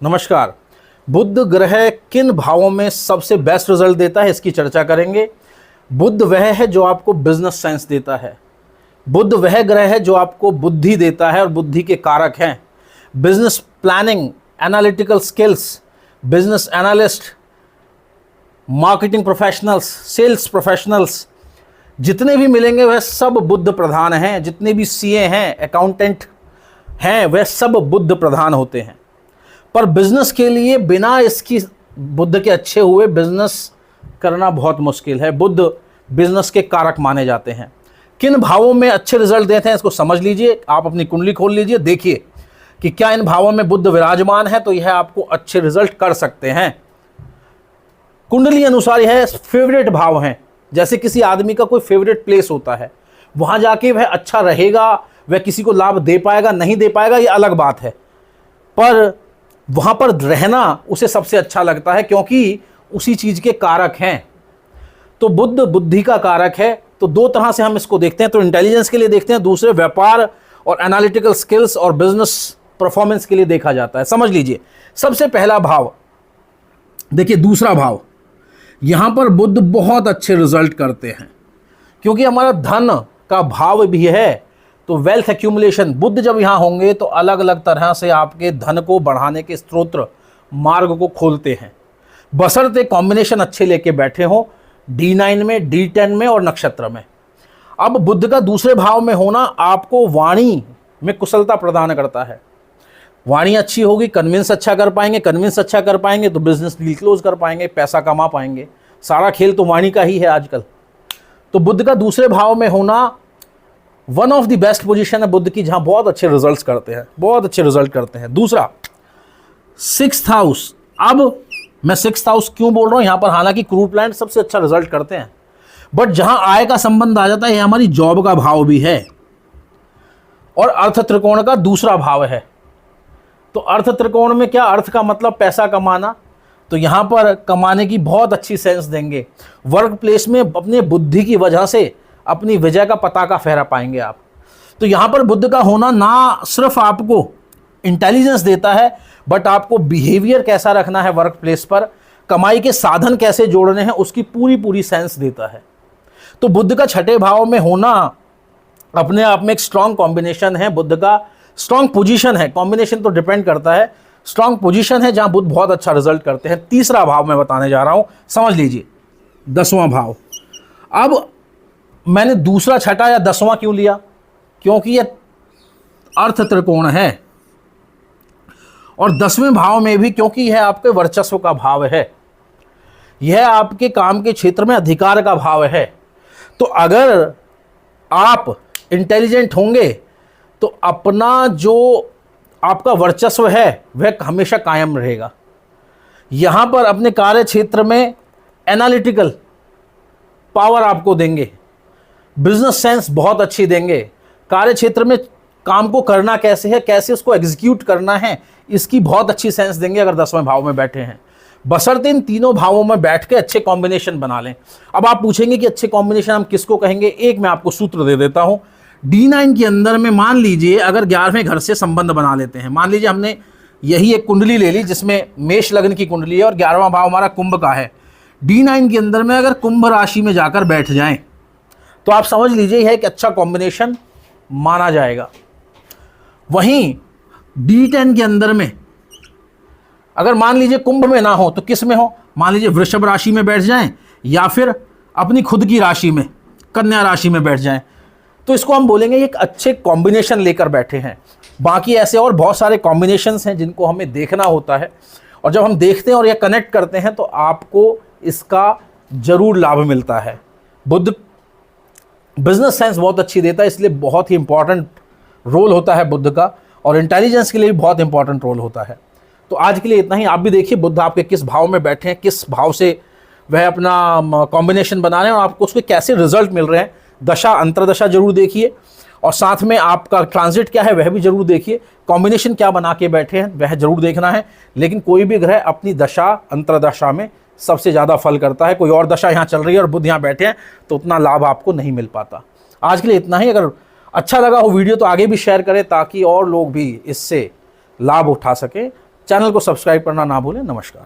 नमस्कार। बुध ग्रह किन भावों में सबसे बेस्ट रिजल्ट देता है, इसकी चर्चा करेंगे। बुध वह है जो आपको बिजनेस सेंस देता है। बुध वह ग्रह है जो आपको बुद्धि देता है और बुद्धि के कारक हैं। Business planning, analytical skills, business analyst, marketing professionals, sales professionals जितने भी मिलेंगे वह सब बुध प्रधान हैं। जितने भी सीए हैं, अकाउंटेंट हैं, वह सब बुध प्रधान होते हैं। पर बिजनेस के लिए बिना इसकी बुध के अच्छे हुए बिजनेस करना बहुत मुश्किल है। बुध बिजनेस के कारक माने जाते हैं। किन भावों में अच्छे रिजल्ट देते हैं इसको समझ लीजिए। आप अपनी कुंडली खोल लीजिए, देखिए कि क्या इन भावों में बुध विराजमान है, तो यह आपको अच्छे रिजल्ट कर सकते हैं। कुंडली अनुसार यह फेवरेट भाव हैं। जैसे किसी आदमी का कोई फेवरेट प्लेस होता है, वहां जाके वह अच्छा रहेगा, वह किसी को लाभ दे पाएगा नहीं दे पाएगा ये अलग बात है, पर वहां पर रहना उसे सबसे अच्छा लगता है क्योंकि उसी चीज के कारक हैं। तो बुध बुद्धि का कारक है। तो दो तरह से हम इसको देखते हैं, तो इंटेलिजेंस के लिए देखते हैं, दूसरे व्यापार और एनालिटिकल स्किल्स और बिजनेस परफॉर्मेंस के लिए देखा जाता है। समझ लीजिए, सबसे पहला भाव देखिए, दूसरा भाव, यहां पर बुध बहुत अच्छे रिजल्ट करते हैं क्योंकि हमारा धन का भाव भी है। तो वेल्थ एक्यूमुलेशन, बुध जब यहाँ होंगे तो अलग अलग तरह से आपके धन को बढ़ाने के स्रोत मार्ग को खोलते हैं, बशर्ते कॉम्बिनेशन अच्छे लेके बैठे हों D9 में, D10 में और नक्षत्र में। अब बुध का दूसरे भाव में होना आपको वाणी में कुशलता प्रदान करता है। वाणी अच्छी होगी, कन्विंस अच्छा कर पाएंगे, कन्विंस अच्छा कर पाएंगे तो बिजनेस डील क्लोज कर पाएंगे, पैसा कमा पाएंगे। सारा खेल तो वाणी का ही है आजकल। तो बुध का दूसरे भाव में होना one of the best position है बुध की, जहां बहुत अच्छे रिजल्ट्स करते हैं, बहुत अच्छे रिजल्ट करते हैं। दूसरा, 6th हाउस। अब मैं 6th हाउस क्यों बोल रहा हूं, यहां पर हालांकि क्रूड प्लैनेट सबसे अच्छा रिजल्ट करते हैं, बट जहां आय का संबंध आ जाता है, यह हमारी जॉब का भाव भी है और अर्थ त्रिकोण का दूसरा भाव है। तो अर्थ त्रिकोण में क्या, अर्थ का मतलब पैसा कमाना, तो यहां पर कमाने की बहुत अच्छी सेंस देंगे। वर्क प्लेस में अपने बुद्धि की वजह से अपनी विजय का पताका फहरा पाएंगे आप। तो यहां पर बुध का होना ना सिर्फ आपको इंटेलिजेंस देता है, बट आपको बिहेवियर कैसा रखना है वर्क प्लेस पर, कमाई के साधन कैसे जोड़ने हैं, उसकी पूरी पूरी सेंस देता है। तो बुध का छठे भाव में होना अपने आप में एक स्ट्रांग कॉम्बिनेशन है। बुध का स्ट्रांग पोजीशन है, कॉम्बिनेशन तो डिपेंड करता है, स्ट्रांग पोजीशन है जहां बुध बहुत अच्छा रिजल्ट करते हैं। तीसरा भाव मैं बताने जा रहा हूं, समझ लीजिए, 10वां भाव। अब मैंने दूसरा, छठा या 10वां क्यों लिया, क्योंकि यह अर्थ त्रिकोण है, और 10वें भाव में भी क्योंकि यह आपके वर्चस्व का भाव है, यह आपके काम के क्षेत्र में अधिकार का भाव है। तो अगर आप इंटेलिजेंट होंगे तो अपना जो आपका वर्चस्व है वह हमेशा कायम रहेगा। यहां पर अपने कार्य क्षेत्र में एनालिटिकल पावर आपको देंगे, बिजनेस सेंस बहुत अच्छी देंगे, कार्य क्षेत्र में काम को करना कैसे है, कैसे उसको एग्जीक्यूट करना है, इसकी बहुत अच्छी सेंस देंगे अगर 10वें भाव में बैठे हैं। बशर्ते इन तीनों भावों में बैठ के अच्छे कॉम्बिनेशन बना लें। अब आप पूछेंगे कि अच्छे कॉम्बिनेशन हम किसको कहेंगे, एक मैं आपको सूत्र दे देता हूं। D9 के अंदर में मान लीजिए अगर 11वें घर से संबंध बना लेते हैं, मान लीजिए हमने यही एक कुंडली ले ली जिसमें मेष लग्न की कुंडली है और 11वां भाव हमारा कुंभ का है। D9 के अंदर में अगर कुंभ राशि में जाकर बैठ जाएं तो आप समझ लीजिए यह एक अच्छा कॉम्बिनेशन माना जाएगा। वहीं D10 के अंदर में अगर मान लीजिए कुंभ में ना हो तो किस में हो, मान लीजिए वृषभ राशि में बैठ जाएं या फिर अपनी खुद की राशि में कन्या राशि में बैठ जाएं, तो इसको हम बोलेंगे एक अच्छे कॉम्बिनेशन लेकर बैठे हैं। बाकी ऐसे और बहुत सारे कॉम्बिनेशंस हैं जिनको हमें देखना होता है, और जब हम देखते हैं और यह कनेक्ट करते हैं तो आपको इसका जरूर लाभ मिलता है। बुध बिजनेस सेंस बहुत अच्छी देता है, इसलिए बहुत ही इंपॉर्टेंट रोल होता है बुध का, और इंटेलिजेंस के लिए भी बहुत इंपॉर्टेंट रोल होता है। तो आज के लिए इतना ही। आप भी देखिए बुध आपके किस भाव में बैठे हैं, किस भाव से वह अपना कॉम्बिनेशन बना रहे हैं और आपको उसके कैसे रिजल्ट मिल रहे हैं। दशा अंतरदशा जरूर देखिए, और साथ में आपका ट्रांजिट क्या है वह भी जरूर देखिए, कॉम्बिनेशन क्या बना के बैठे हैं वह जरूर देखना है। लेकिन कोई भी ग्रह अपनी दशा अंतरदशा में सबसे ज़्यादा फल करता है। कोई और दशा यहाँ चल रही है और बुध यहाँ बैठे हैं तो उतना लाभ आपको नहीं मिल पाता। आज के लिए इतना ही। अगर अच्छा लगा हो वीडियो तो आगे भी शेयर करें ताकि और लोग भी इससे लाभ उठा सकें। चैनल को सब्सक्राइब करना ना भूलें। नमस्कार।